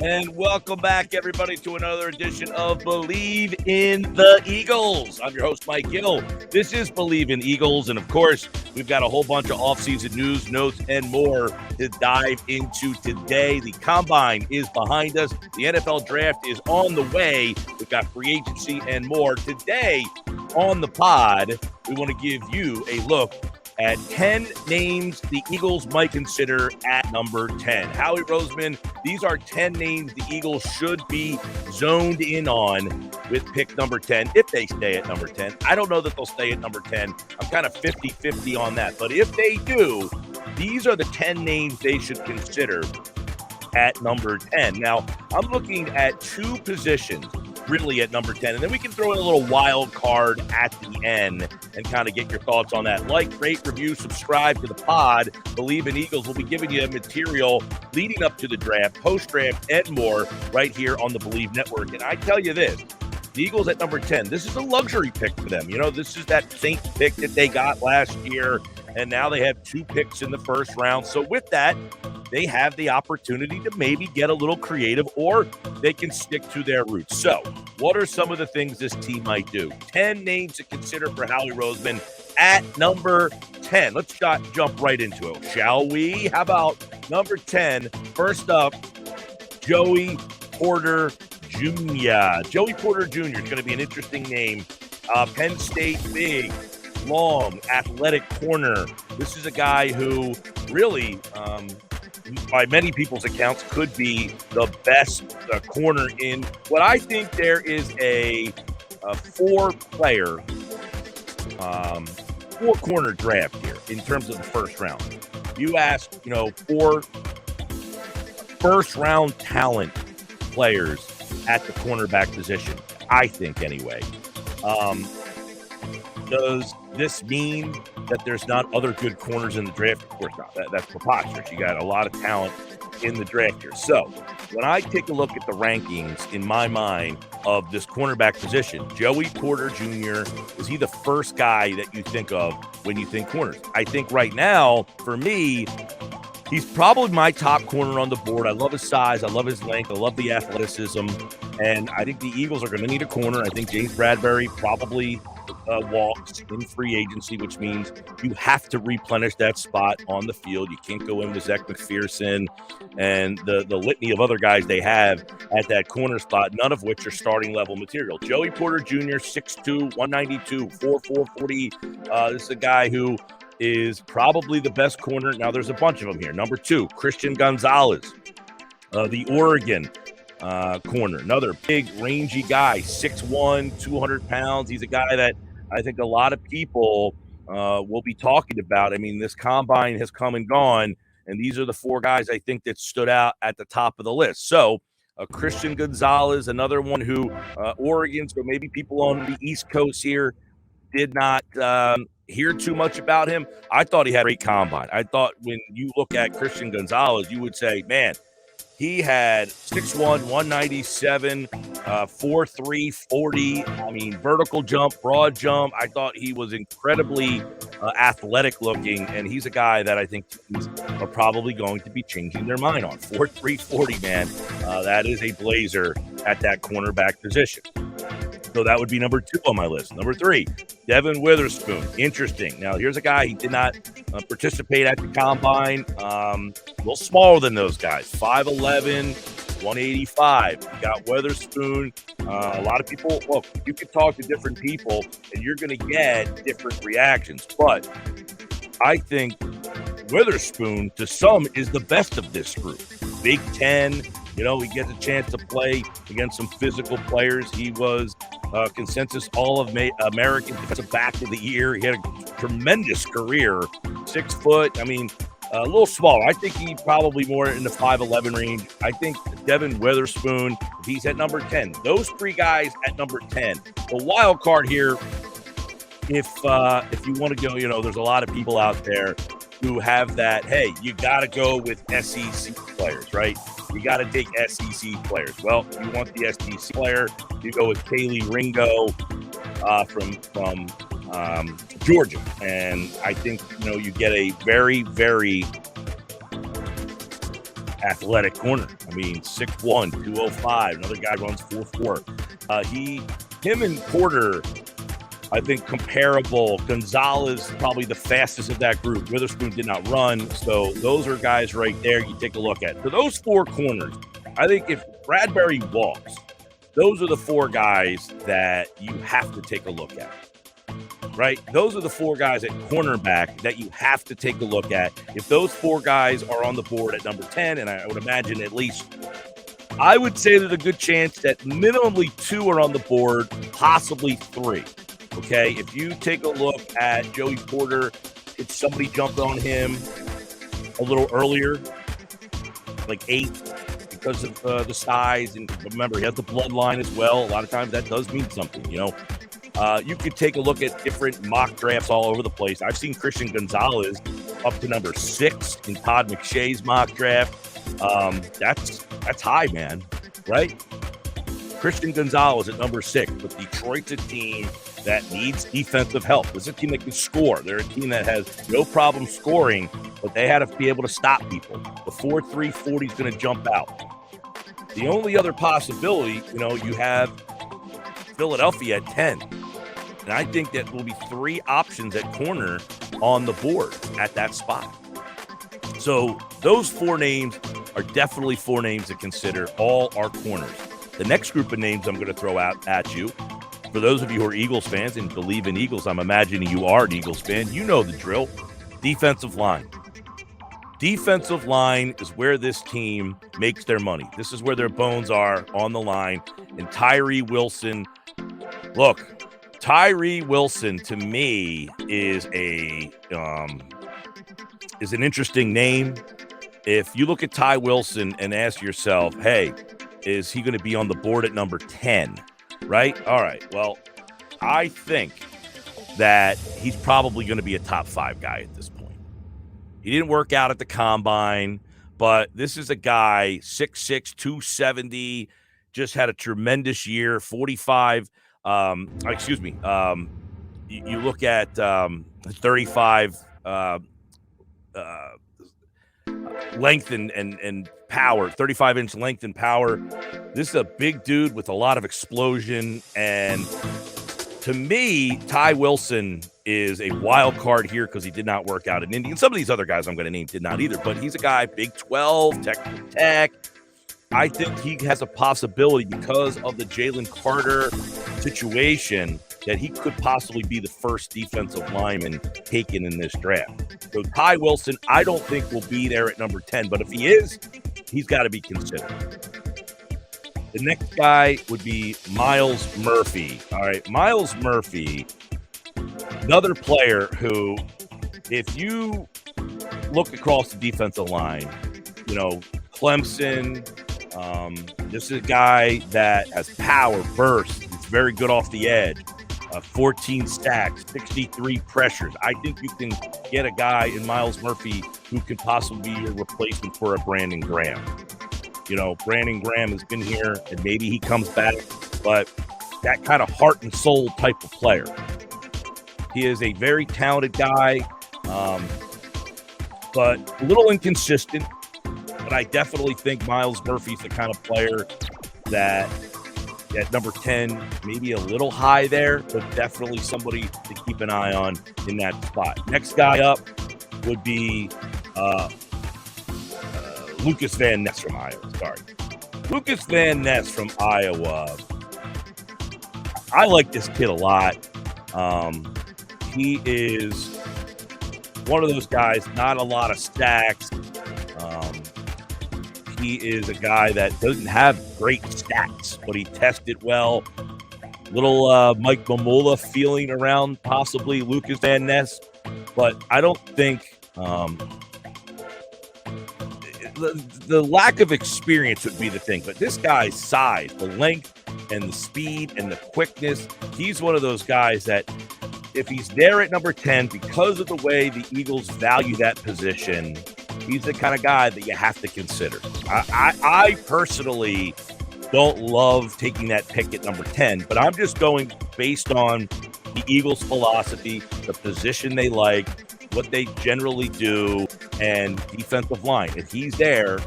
And welcome back, everybody, to another edition of Bleav in the Eagles. I'm your host, Mike Gill. This is Bleav in Eagles, and of course, we've got a whole bunch of offseason news, notes, and more to dive into today. The Combine is behind us. The NFL Draft is on the way. We've got free agency and more. Today on the pod, we want to give you a look at 10 names the Eagles might consider at number 10. Howie Roseman, these are 10 names the Eagles should be zoned in on with pick number 10, if they stay at number 10. I don't know that they'll stay at number 10. I'm kind of 50-50 on that. But if they do, these are the 10 names they should consider at number 10. Now, I'm looking at two positions really at number 10, and then we can throw in a little wild card at the end and kind of get your thoughts on that. Like, rate, review, subscribe to the pod. Bleav in Eagles. We'll be giving you material leading up to the draft, post-draft, and more right here on the Bleav Network. And I tell you this, the Eagles at number 10, this is a luxury pick for them. You know, this is that Saints pick that they got last year, and now they have two picks in the first round. So with that, they have the opportunity to maybe get a little creative, or they can stick to their roots. So what are some of the things this team might do? 10 names to consider for Howie Roseman at number 10. Let's jump right into it, shall we? How about number 10? First up, Joey Porter Jr. Joey Porter Jr. is going to be an interesting name. Penn State big, long, athletic corner. This is a guy who really, by many people's accounts, could be the best corner in what I think there is a four-corner draft here in terms of the first round. You ask, four first-round talent players at the cornerback position, I think anyway. Does this mean that there's not other good corners in the draft? Of course not. That's preposterous. You got a lot of talent in the draft here. So when I take a look at the rankings in my mind of this cornerback position, Joey Porter Jr., is he the first guy that you think of when you think corners? I think right now, for me, he's probably my top corner on the board. I love his size. I love his length. I love the athleticism. And I think the Eagles are going to need a corner. I think James Bradbury probably walks in free agency, which means you have to replenish that spot on the field. You can't go in with Zach McPherson and the litany of other guys they have at that corner spot, none of which are starting level material. Joey Porter Jr., 6'2", 192, 4'4", this is a guy who is probably the best corner. Now, there's a bunch of them here. Number 2, Christian Gonzalez, the Oregon corner. Another big, rangy guy, 6'1", 200 pounds. He's a guy that I think a lot of people will be talking about. I mean, this combine has come and gone, and these are the four guys I think that stood out at the top of the list. So Christian Gonzalez, another one who Oregon, so maybe people on the East Coast here did not hear too much about him. I thought he had a great combine. I thought when you look at Christian Gonzalez, you would say, man, he had 6'1", 197, 4'3", 40. I mean, vertical jump, broad jump. I thought he was incredibly athletic looking, and he's a guy that I think teams are probably going to be changing their mind on. 4'3", 40, man. That is a blazer at that cornerback position. So that would be number 2 on my list. Number 3, Devin Witherspoon. Interesting. Now, here's a guy, he did not participate at the combine. A little smaller than those guys. 5'11", 185. You got Witherspoon. A lot of people, look, you can talk to different people, and you're going to get different reactions. But I think Witherspoon, to some, is the best of this group. Big 10, He gets a chance to play against some physical players. He was consensus All-American Defensive Back of the Year. He had a tremendous career. 6 foot. I mean, a little smaller. I think he's probably more in the 5'11" range. I think Devin Witherspoon, he's at number 10. Those 3 guys at number 10. The wild card here, if you want to go, there's a lot of people out there who have that, hey, you got to go with SEC players, right? You got to take SEC players. Well, you want the SEC player, you go with Kaylee Ringo from Georgia. And I think, you get a very, very athletic corner. I mean, 6'1", 205. Another guy runs 4'4". Him and Porter, I think, comparable. Gonzalez, probably the fastest of that group. Witherspoon did not run. So those are guys right there you take a look at. So those 4 corners, I think if Bradbury walks, those are the 4 guys that you have to take a look at. Right? Those are the 4 guys at cornerback that you have to take a look at. If those 4 guys are on the board at number 10, and I would imagine at least, I would say there's a good chance that minimally 2 are on the board, possibly 3. Okay, if you take a look at Joey Porter, if somebody jumped on him a little earlier, like 8, because of the size, and remember, he has the bloodline as well. A lot of times that does mean something, You could take a look at different mock drafts all over the place. I've seen Christian Gonzalez up to number 6 in Todd McShay's mock draft. That's high, man, right? Christian Gonzalez at number 6, but Detroit's a team that needs defensive help. This is a team that can score. They're a team that has no problem scoring, but they had to be able to stop people. The 4.3 40 is going to jump out. The only other possibility, you have Philadelphia at 10. And I think that will be 3 options at corner on the board at that spot. So those 4 names are definitely 4 names to consider. All are corners. The next group of names I'm going to throw out at you, for those of you who are Eagles fans and believe in Eagles, I'm imagining you are an Eagles fan. You know the drill. Defensive line. Defensive line is where this team makes their money. This is where their bones are on the line. And Tyree Wilson, look, Tyree Wilson to me is an interesting name. If you look at Ty Wilson and ask yourself, hey, is he going to be on the board at number 10? Right? All right. Well, I think that he's probably going to be a top 5 guy at this point. He didn't work out at the combine, but this is a guy, 6'6", 270, just had a tremendous year, 45. You look at 35 length and power, 35-inch length and power. This is a big dude with a lot of explosion. And to me, Ty Wilson is a wild card here because he did not work out in Indy. And some of these other guys I'm going to name did not either. But he's a guy, Big 12, Tech. I think he has a possibility because of the Jalen Carter situation that he could possibly be the first defensive lineman taken in this draft. So Ty Wilson, I don't think will be there at number 10, but if he is, he's got to be considered. The next guy would be Myles Murphy. All right, Myles Murphy, another player who, if you look across the defensive line, Clemson, this is a guy that has power, burst. He's very good off the edge. 14 sacks, 63 pressures. I think you can get a guy in Myles Murphy who could possibly be a replacement for a Brandon Graham. Brandon Graham has been here, and maybe he comes back, but that kind of heart and soul type of player. He is a very talented guy, but a little inconsistent. But I definitely think Myles Murphy's the kind of player that at number 10, maybe a little high there, but definitely somebody to keep an eye on in that spot. Next guy up would be Lucas Van Ness from Iowa. Lucas Van Ness from Iowa. I like this kid a lot. He is one of those guys, not a lot of stacks. he is a guy that doesn't have great stats, but he tested well. Little Mike Mamula feeling around possibly Lucas Van Ness, but I don't think the lack of experience would be the thing. But this guy's size, the length and the speed and the quickness, he's one of those guys that if he's there at number 10, because of the way the Eagles value that position, he's the kind of guy that you have to consider. I personally don't love taking that pick at number 10, but I'm just going based on the Eagles' philosophy, the position they like, what they generally do, and defensive line. If he's there,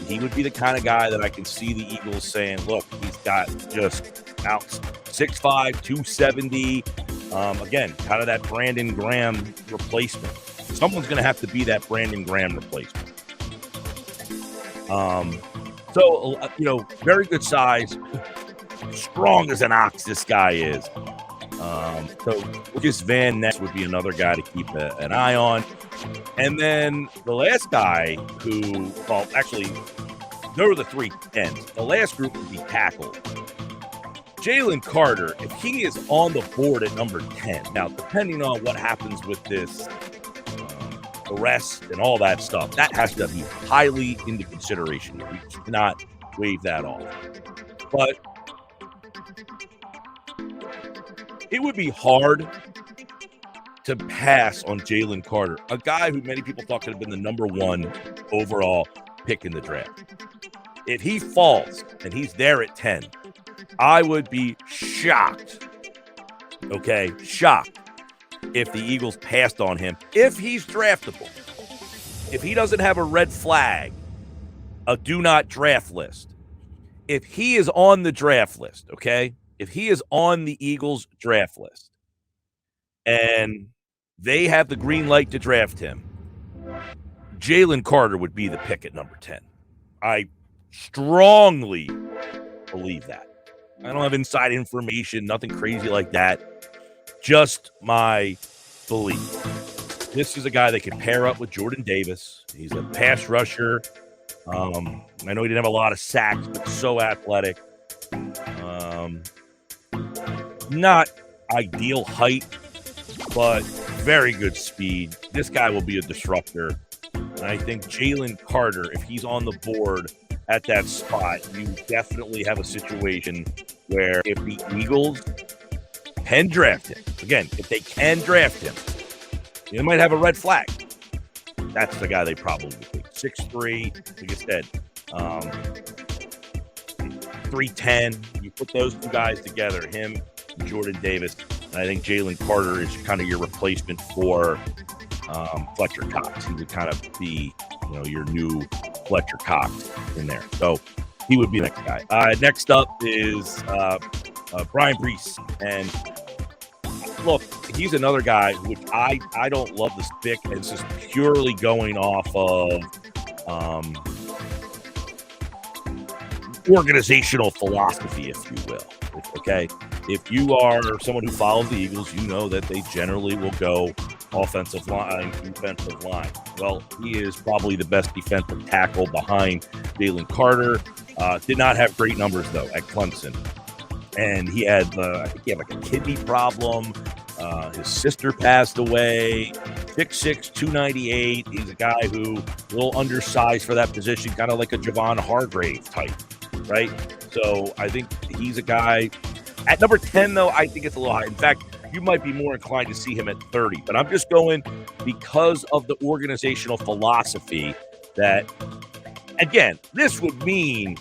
he would be the kind of guy that I can see the Eagles saying, look, he's got just out 6'5", 270. Again, kind of that Brandon Graham replacement. Someone's going to have to be that Brandon Graham replacement. So, very good size, strong as an ox this guy is. So Lucas Van Ness would be another guy to keep an eye on. And then the last guy actually, there were the three ends. The last group would be tackle. Jalen Carter, if he is on the board at number 10, now depending on what happens with this arrest and all that stuff, that has to be highly into consideration. We cannot wave that off. But it would be hard to pass on Jalen Carter, a guy who many people thought could have been the number 1 overall pick in the draft. If he falls and he's there at 10, I would be shocked. Okay, shocked if the Eagles passed on him, if he's draftable. If he doesn't have a red flag, a do not draft list. If he is on the draft list, okay? If he is on the Eagles draft list and they have the green light to draft him, Jalen Carter would be the pick at number 10. I strongly believe that. I don't have inside information, nothing crazy like that. Just my belief. This is a guy that can pair up with Jordan Davis. He's a pass rusher. I know he didn't have a lot of sacks, but so athletic. Not ideal height, but very good speed. This guy will be a disruptor. And I think Jalen Carter, if he's on the board at that spot, you definitely have a situation where if the Eagles can draft him, again, if they can draft him, they might have a red flag. That's the guy they probably would pick. 6'3", like I said, 310. You put those two guys together, him and Jordan Davis, and I think Jalen Carter is kind of your replacement for Fletcher Cox. He would kind of be, your new Fletcher Cox in there. So he would be the next guy. Next up is Brian Brees. And look, he's another guy which I don't love this pick. It's just purely going off of organizational philosophy, if you will. Okay? If you are someone who follows the Eagles, you know that they generally will go offensive line, defensive line. Well, he is probably the best defensive tackle behind Jalen Carter. Did not have great numbers, though, at Clemson. And he had, I think he had like a kidney problem. His sister passed away. 6'6", 298. He's a guy who a little undersized for that position, kind of like a Javon Hargrave type, right? So I think he's a guy. At number 10, though, I think it's a little high. In fact, you might be more inclined to see him at 30. But I'm just going because of the organizational philosophy that, again, this would mean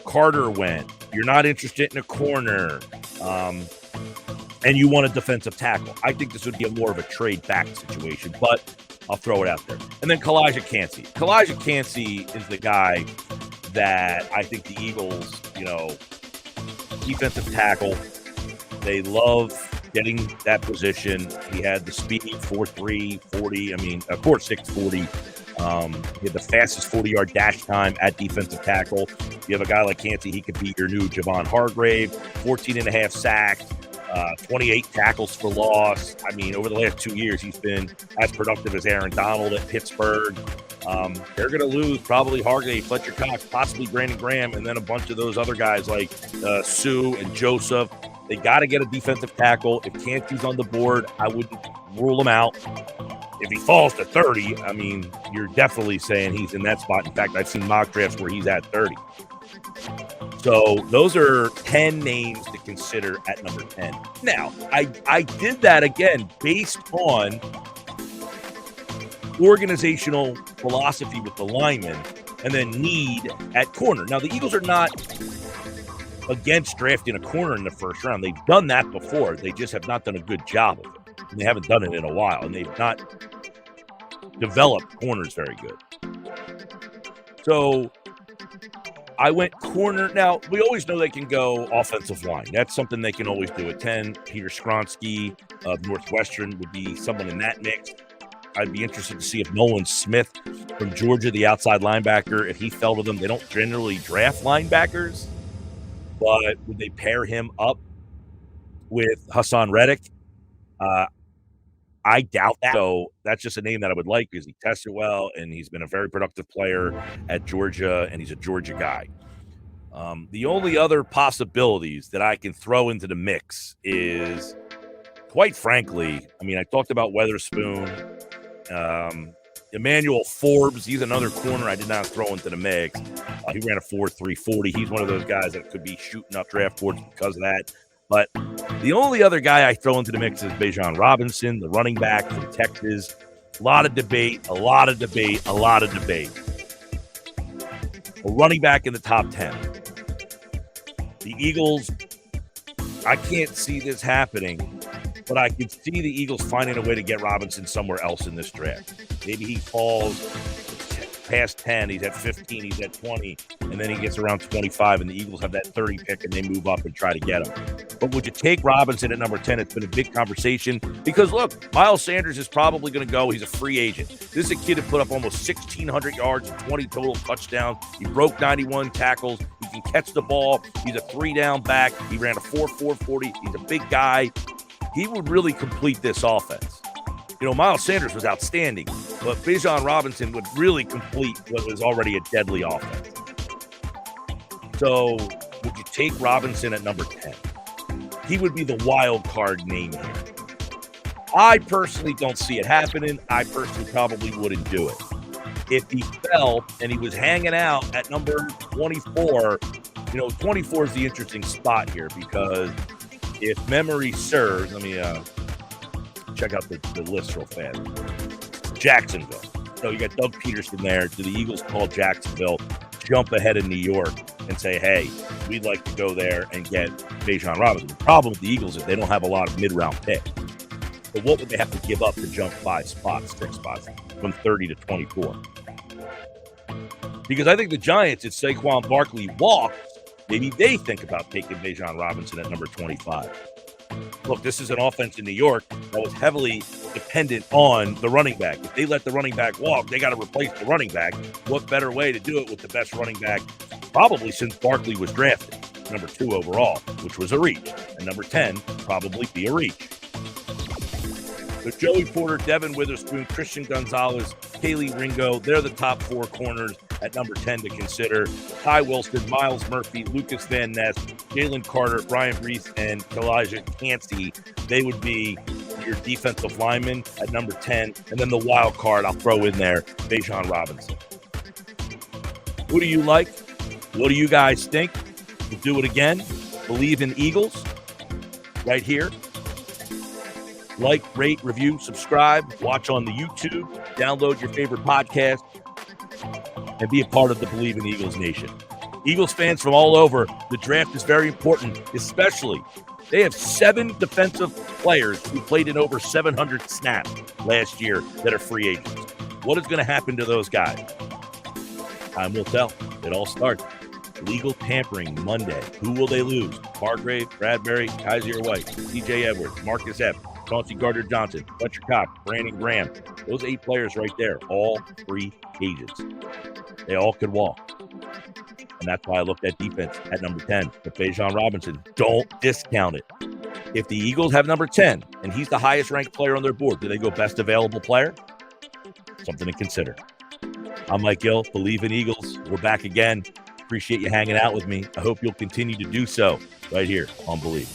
Carter went. You're not interested in a corner, and you want a defensive tackle. I think this would be more of a trade-back situation, but I'll throw it out there. And then Kalijah Kancey. Kalijah Kancey is the guy that I think the Eagles, defensive tackle, they love getting that position. He had the speed, 4.3, 40. 4.6, 40. He had the fastest 40-yard dash time at defensive tackle. You have a guy like Kancey, he could be your new Javon Hargrave, 14.5 sacks, 28 tackles for loss. Over the last 2 years, he's been as productive as Aaron Donald at Pittsburgh. They're going to lose probably Hargrave, Fletcher Cox, possibly Brandon Graham, and then a bunch of those other guys like Sue and Joseph. They got to get a defensive tackle. If Canty's on the board, I wouldn't rule him out. If he falls to 30, I mean, you're definitely saying he's in that spot. In fact, I've seen mock drafts where he's at 30. So those are 10 names to consider at number 10. Now, I did that again based on organizational philosophy with the linemen and then need at corner. Now, the Eagles are not against drafting a corner in the first round. They've done that before. They just have not done a good job of it. And they haven't done it in a while, and they've not developed corners very good. So I went corner. Now, we always know they can go offensive line. That's something they can always do. At 10, Peter Skronsky of Northwestern would be someone in that mix. I'd be interested to see if Nolan Smith from Georgia, the outside linebacker, if he fell to them. They don't generally draft linebackers, but would they pair him up with Hassan Reddick? I doubt that. So that's just a name that I would like because he tested well and he's been a very productive player at Georgia and he's a Georgia guy. The only other possibilities that I can throw into the mix is, quite frankly, I mean, I talked about Weatherspoon, Emmanuel Forbes. He's another corner I did not throw into the mix. He ran a 4.3 40. He's one of those guys that could be shooting up draft boards because of that. But the only other guy I throw into the mix is Bijan Robinson, the running back from Texas. A lot of debate. A running back in the top 10. The Eagles, I can't see this happening, but I could see the Eagles finding a way to get Robinson somewhere else in this draft. Maybe he falls past 10, he's at 15, he's at 20, and then he gets around 25, and the Eagles have that 30 pick, and they move up and try to get him. But would you take Robinson at number 10? It's been a big conversation because, look, Miles Sanders is probably going to go. He's a free agent. This is a kid who put up almost 1,600 yards and 20 total touchdowns. He broke 91 tackles. He can catch the ball. He's a 3-down back. He ran a 4.4 40. He's a big guy. He would really complete this offense. You know, Miles Sanders was outstanding, but Bijan Robinson would really complete what was already a deadly offense. So would you take Robinson at number 10? He would be the wild card name here. I personally don't see it happening. I personally probably wouldn't do it. If he fell and he was hanging out at number 24, you know, 24 is the interesting spot here because if memory serves, let me check out the list real fast. Jacksonville. So you got Doug Peterson there. Do the Eagles call Jacksonville, jump ahead of New York, and say, hey, we'd like to go there and get Bijan Robinson? The problem with the Eagles is they don't have a lot of mid-round picks. So what would they have to give up to jump 5 spots, 6 spots, from 30 to 24? Because I think the Giants, if Saquon Barkley walks, maybe they think about taking Bijan Robinson at number 25. Look, this is an offense in New York that was heavily dependent on the running back. If they let the running back walk, they got to replace the running back. What better way to do it with the best running back probably since Barkley was drafted, number 2 overall, which was a reach. And number 10, probably be a reach. So Joey Porter, Devin Witherspoon, Christian Gonzalez, Kaylee Ringo, they're the top 4 corners at number 10 to consider. Ty Wilson, Miles Murphy, Lucas Van Ness, Jalen Carter, Brian Brees, and Elijah Cansey. They would be your defensive linemen at number 10. And then the wild card I'll throw in there, Bijan Robinson. Who do you like? What do you guys think? We'll do it again. Bleav in Eagles right here. Like, rate, review, subscribe, watch on the YouTube, download your favorite podcast, and be a part of the Bleav in Eagles Nation. Eagles fans from all over, the draft is very important, especially they have 7 defensive players who played in over 700 snaps last year that are free agents. What is going to happen to those guys? Time will tell. It all starts. Legal tampering Monday. Who will they lose? Hargrave, Bradbury, Kaiser White, DJ Edwards, Marcus Epps, Chauncey Gardner-Johnson, Fletcher Cox, Brandon Graham. Those 8 players right there, all free agents. They all could walk. And that's why I looked at defense at number 10. But Bijan Robinson, don't discount it. If the Eagles have number 10 and he's the highest ranked player on their board, do they go best available player? Something to consider. I'm Mike Gill, Bleav in Eagles. We're back again. Appreciate you hanging out with me. I hope you'll continue to do so right here on Bleav.